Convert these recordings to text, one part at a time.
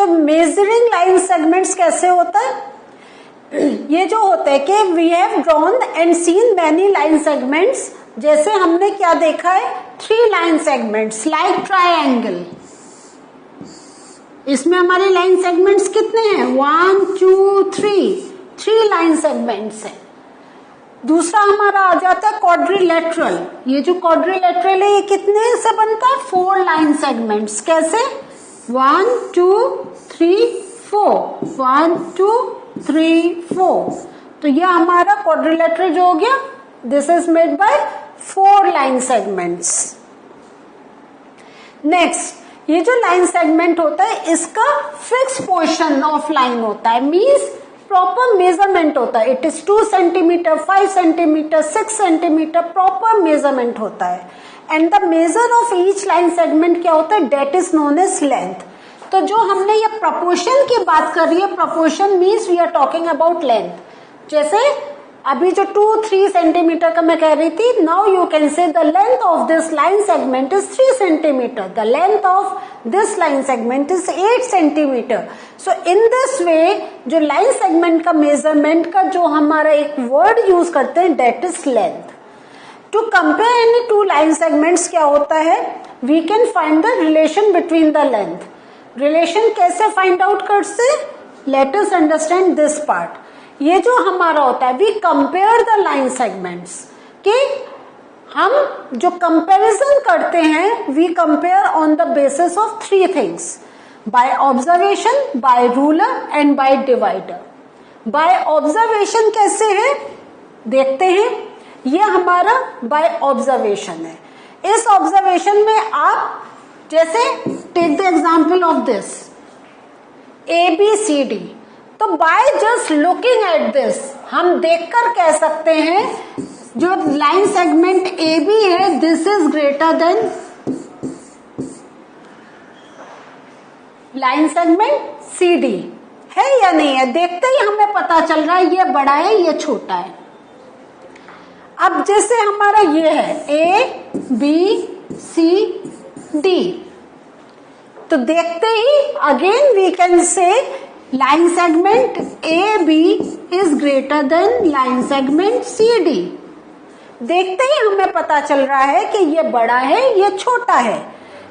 तो measuring line segments कैसे होता है, ये जो होता है कि we have drawn and seen many line segments, जैसे हमने क्या देखा है 3 लाइन सेगमेंट्स लाइक ट्रायंगल, इसमें हमारे लाइन सेगमेंट्स कितने हैं 1 2 3 लाइन सेगमेंट्स हैं। दूसरा हमारा आ जाता है क्वाड्रिलेटरल, ये जो क्वाड्रिलेटरल है ये कितने से बनता है 4 लाइन सेगमेंट्स, कैसे 1 2 3 4 1 2 3 4, तो ये हमारा क्वाड्रिलेटरल जो हो गया, this is made by 4 line segments. Next, ये जो लाइन सेगमेंट होता है इसका फिक्स पोर्शन ऑफ लाइन होता है, मींस प्रॉपर मेजरमेंट होता है, it is 2 centimetre 5 centimetre 6 centimetre, proper measurement होता है। And the measure of each line segment क्या होता है, that is known as length. तो जो हमने ये प्रपोर्शन की बात कर रही है, proportion means we are talking about length, जैसे अभी जो 2-3 सेंटीमीटर का मैं कह रही थी, now you can say the length of this line segment is 3 centimetre, the length of this line segment is 8 centimetre. So in this way जो line segment का मेजरमेंट का जो हमारा एक वर्ड यूज करते हैं, that is length. To compare any 2 line segments क्या होता है, we can find the relation between the length. Relation कैसे फाइंड आउट करते, let us understand this part. ये जो हमारा होता है, we compare the line segments, कि हम जो कंपैरिजन करते हैं, we compare on the basis of 3 things, by observation, by ruler and by divider. By observation कैसे है देखते हैं, ये हमारा बाय ऑब्जर्वेशन है। इस ऑब्जर्वेशन में आप जैसे take the example of this ABCD, तो by just looking at this हम देखकर कह सकते हैं जो लाइन सेगमेंट AB है, this is greater than line segment CD, है या नहीं है, देखते ही हमें पता चल रहा है ये बड़ा है ये छोटा है। अब जैसे हमारा ये है ABCD, तो देखते ही again we can say line segment AB is greater than line segment CD। देखते ही हमें पता चल रहा है कि ये बड़ा है ये छोटा है।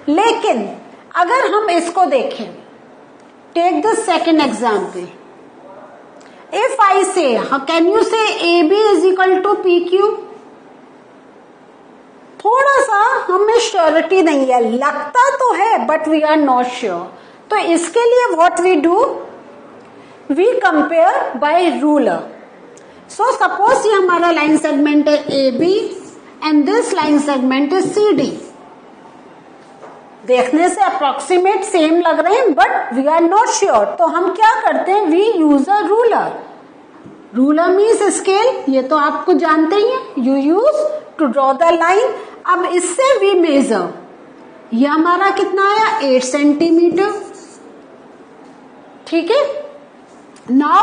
लेकिन अगर हम इसको देखें, take the second example, if I say can you say AB is equal to PQ, थोड़ा सा हमें श्योरिटी नहीं है, लगता तो है but we are not sure. तो इसके लिए what we do, we compare by ruler. So suppose ये हमारा लाइन सेगमेंट है AB and this line segment is CD। देखने से अप्रोक्सीमेट सेम लग रहे हैं but we are not sure, तो हम क्या करते हैं, we use a ruler. Ruler means scale, ये तो आपको जानते ही हैं, you use to draw the line. अब इससे वी मेजर, ये हमारा कितना आया 8 सेंटीमीटर, ठीक है। नाउ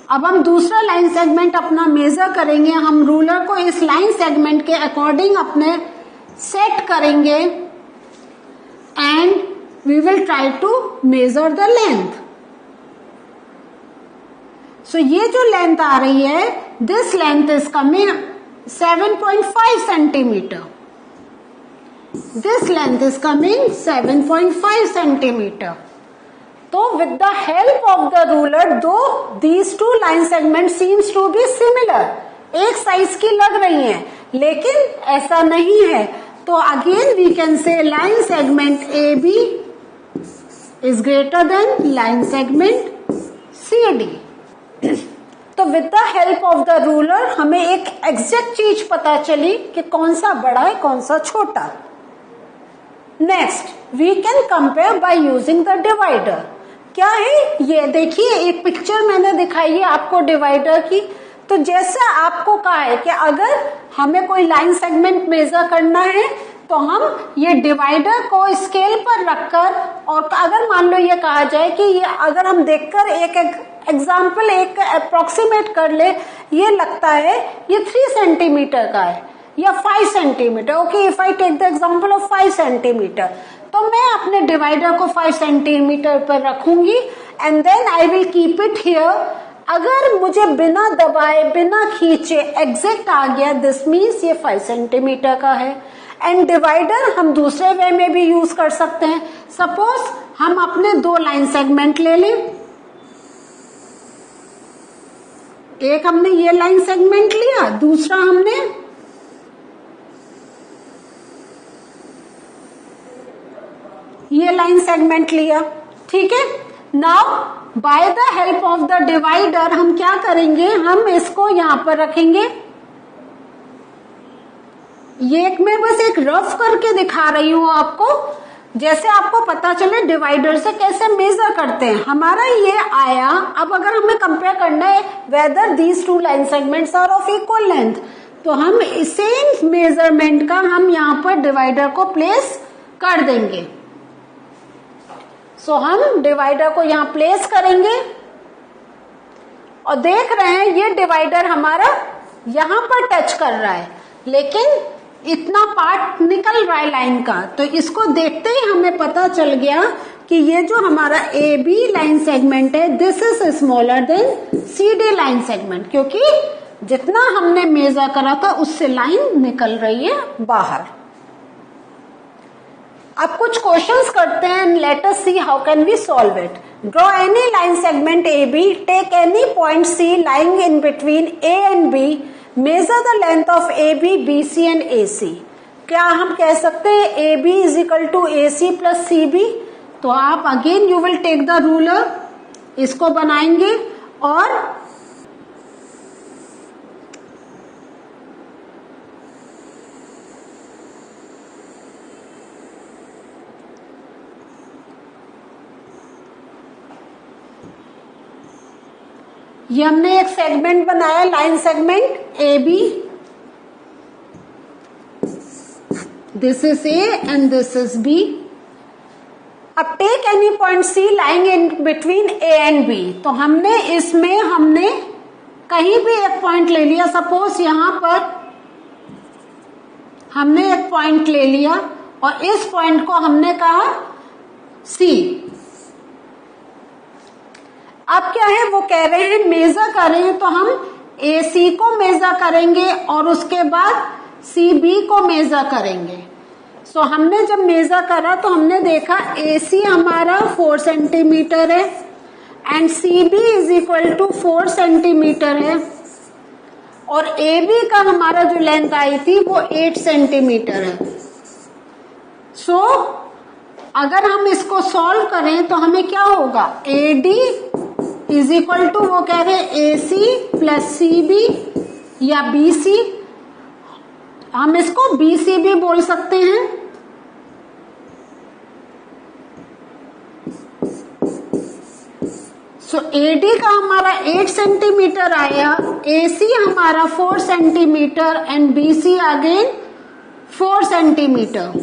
अब हम दूसरा लाइन सेगमेंट अपना मेजर करेंगे, हम रूलर को इस लाइन सेगमेंट के अकॉर्डिंग अपने सेट करेंगे and we will try to measure the length. So ये जो लेंथ आ रही है, this length is coming 7.5 centimetre, this length is coming 7.5 centimetre. तो with the help of the ruler, दो these 2 line segment seems to be similar, एक size की लग रही हैं, लेकिन ऐसा नहीं है। तो again we can say line segment AB is greater than line segment CD। तो with the help of the ruler हमें एक एग्जैक्ट चीज पता चली कि कौन सा बड़ा है कौन सा छोटा। Next, we can compare by using the divider. क्या है ये, देखिए एक पिक्चर मैंने दिखाई है आपको डिवाइडर की। तो जैसे आपको कहा है कि अगर हमें कोई लाइन सेगमेंट मेजर करना है तो हम ये डिवाइडर को स्केल पर रखकर, और अगर मान लो ये कहा जाए कि ये अगर हम देखकर एक एग्जाम्पल एक अप्रोक्सीमेट कर ले, ये लगता है ये 3 सेंटीमीटर का है या 5 centimetre, okay, if I take the example of 5 centimetre, तो मैं अपने डिवाइडर को 5 सेंटीमीटर पर रखूंगी and then I will keep it here. अगर मुझे बिना दबाए बिना खींचे एग्जैक्ट आ गया, दिस मीन्स ये 5 सेंटीमीटर का है। एंड डिवाइडर हम दूसरे वे में भी यूज कर सकते हैं। सपोज हम अपने 2 लाइन सेगमेंट ले लें, एक हमने ये लाइन सेगमेंट लिया, दूसरा हमने ये लाइन सेगमेंट लिया, ठीक है। Now by the help of the divider हम क्या करेंगे, हम इसको यहां पर रखेंगे। ये मैं बस एक रफ करके दिखा रही हूं आपको, जैसे आपको पता चले डिवाइडर से कैसे मेजर करते हैं। हमारा ये आया, अब अगर हमें कंपेयर करना है whether these 2 line segments are of equal length, तो हम सेम मेजरमेंट का हम यहां पर डिवाइडर को प्लेस कर देंगे। सो हम डिवाइडर को यहां प्लेस करेंगे और देख रहे हैं ये डिवाइडर हमारा यहां पर टच कर रहा है, लेकिन इतना पार्ट निकल रहा है लाइन का। तो इसको देखते ही हमें पता चल गया कि ये जो हमारा ए बी लाइन सेगमेंट है, this is smaller than C D line segment, क्योंकि जितना हमने मेजर करा था उससे लाइन निकल रही है बाहर। अब कुछ क्वेश्चंस करते हैं, let us see how can we solve it. Draw any line segment A B, take any point C lying in between A and B, measure the length of A B, B C and A C. क्या हम कह सकते हैं A B is equal to A C plus C B? तो आप again you will take the ruler, इसको बनाएंगे और ये हमने एक सेगमेंट बनाया, line segment A B, this is A and this is B. अब take any point C lying in between A and B, तो हमने इसमें हमने कहीं भी एक पॉइंट ले लिया। सपोज यहां पर हमने एक पॉइंट ले लिया और इस पॉइंट को हमने कहा सी। अब क्या है, वो कह रहे हैं मेजर कर रहे हैं, तो हम ए सी को मेजर करेंगे और उसके बाद सी बी को मेजर करेंगे। सो हमने जब मेजर करा तो हमने देखा ए सी हमारा 4 सेंटीमीटर है and C B is equal to 4 centimetre है और ए बी का हमारा जो लेंथ आई थी वो 8 सेंटीमीटर है। सो अगर हम इसको सॉल्व करें तो हमें क्या होगा, A D is equal to, वो कह रहे हैं A C plus C B या बी सी, हम इसको बी सी भी बोल सकते हैं। सो ए डी का हमारा 8 सेंटीमीटर आया, ए सी हमारा 4 centimetre and B C again 4 centimetre.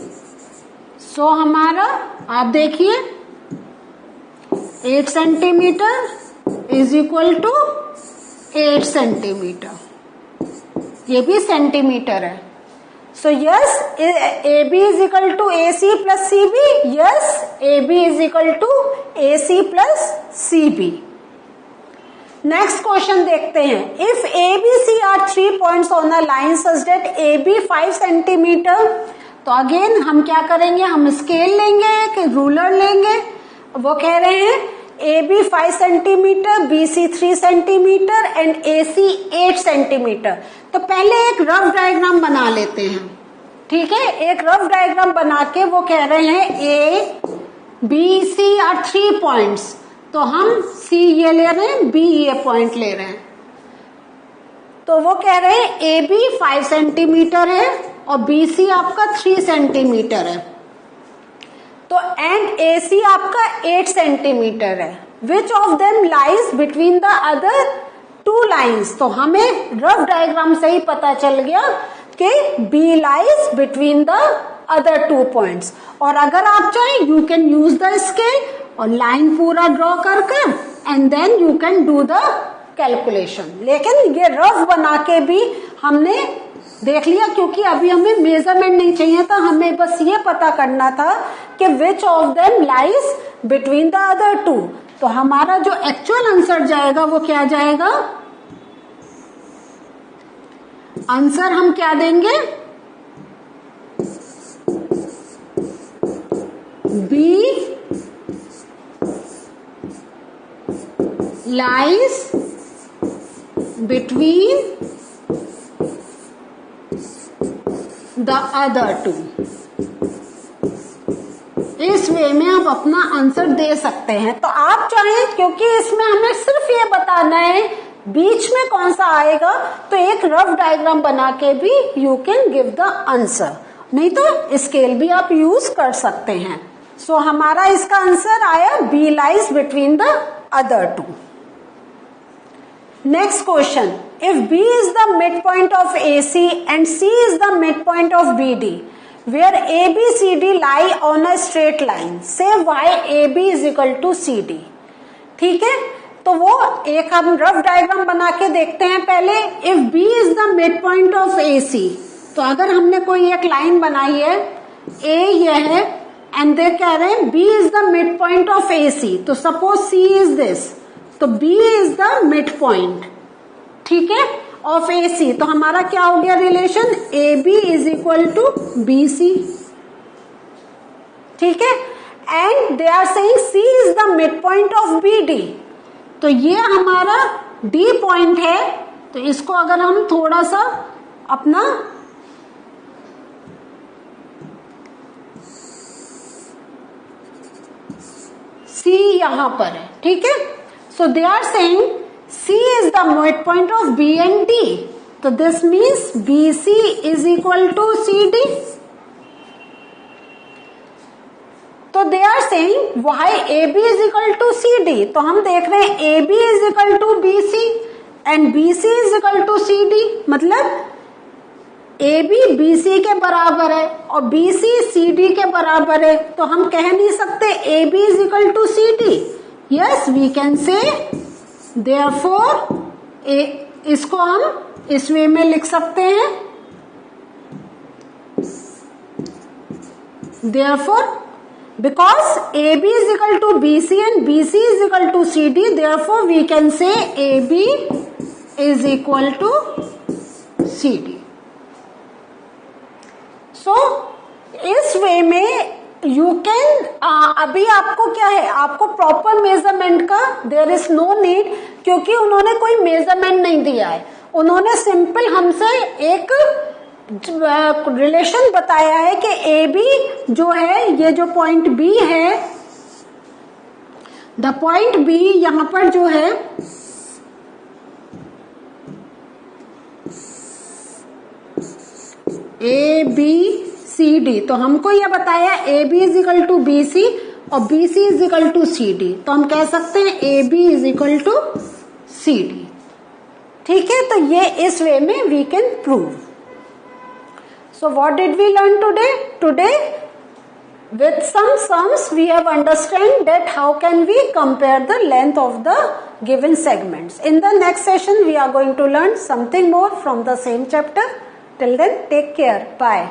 So हमारा आप देखिए 8 centimetre is equal to 8 centimetre, ये भी सेंटीमीटर है। So yes, A B is equal to A C plus C B, yes A B is equal to A C plus C B. Next question देखते हैं, if A B C are 3 points on a line such that A B 5 centimetre, तो again हम क्या करेंगे, हम scale लेंगे, एक ruler लेंगे। वो कह रहे हैं A B 5 centimetre, B C 3 centimetre and A C 8 centimetre. तो पहले एक रफ डायग्राम बना लेते हैं, ठीक है। एक रफ डायग्राम बना के वो कह रहे हैं A B C are 3 points, तो हम सी ये ले रहे हैं, बी ये पॉइंट ले रहे हैं। तो वो कह रहे हैं ए बी 5 सेंटीमीटर है और बी सी आपका 3 सेंटीमीटर है, तो एंड ए सी आपका 8 सेंटीमीटर है। विच of them lies between the other 2 lines, तो हमें रफ डायग्राम से ही पता चल गया कि B lies between the other 2 points. और अगर आप चाहें you can use the scale और लाइन पूरा ड्रॉ करके and then you can do the calculation, लेकिन ये रफ बना के भी हमने देख लिया, क्योंकि अभी हमें मेजरमेंट नहीं चाहिए था, हमें बस ये पता करना था कि which of them lies between the other two. तो हमारा जो एक्चुअल आंसर जाएगा वो क्या जाएगा, आंसर हम क्या देंगे, B lies between the other two. इस वे में आप अपना आंसर दे सकते हैं। तो आप चाहें, क्योंकि इसमें हमें सिर्फ ये बताना है बीच में कौन सा आएगा, तो एक रफ डायग्राम बना के भी you can give the answer, नहीं तो स्केल भी आप यूज कर सकते हैं। सो हमारा इसका आंसर आया B lies between the other two. Next question, if B is the midpoint of AC and C is the midpoint of BD, where ABCD lie on a straight line, say why AB is equal to CD। ठीक है, तो वो एक हम rough diagram बना के देखते हैं पहले। if B is the midpoint of AC, तो अगर हमने कोई एक लाइन बनाई है, A यह है एंड दे कह रहे हैं B is the midpoint of AC, तो सपोज C is this, तो B is the midpoint, ठीक है, ऑफ AC। तो हमारा क्या हो गया relation, AB is equal to BC, ठीक है, and they are saying C is the midpoint of BD। तो ये हमारा D पॉइंट है, तो इसको अगर हम थोड़ा सा अपना C यहां पर है, ठीक है। So they are saying C is the midpoint of B and D. So this means BC is equal to CD. तो they are saying why AB is equal to CD. तो हम देख रहे हैं AB is equal to BC and BC is equal to CD. मतलब AB BC के बराबर है और BC CD के बराबर है, तो हम कह नहीं सकते AB is equal to CD. Yes, we can say Therefore, इसको हम इस वे में लिख सकते हैं, Therefore, because AB is equal to BC and BC is equal to CD, therefore we can say AB is equal to CD. So, इस way में you can अभी आपको क्या है, आपको प्रॉपर मेजरमेंट का देयर इज नो नीड, क्योंकि उन्होंने कोई मेजरमेंट नहीं दिया है, उन्होंने सिंपल हमसे एक रिलेशन बताया है कि ए बी जो है, ये जो पॉइंट बी है, द पॉइंट बी यहां पर जो है ए बी सी डी, तो हमको यह बताया A B is equal to B C और B C is equal to C D, तो हम कह सकते हैं A B is equal to C D, ठीक है। तो ये इस वे में we can prove. So what did we learn today? Today with some sums we have understand that how can we compare the length of the given segments. In the next session we are going to learn something more from the same chapter. Till then, take care. Bye.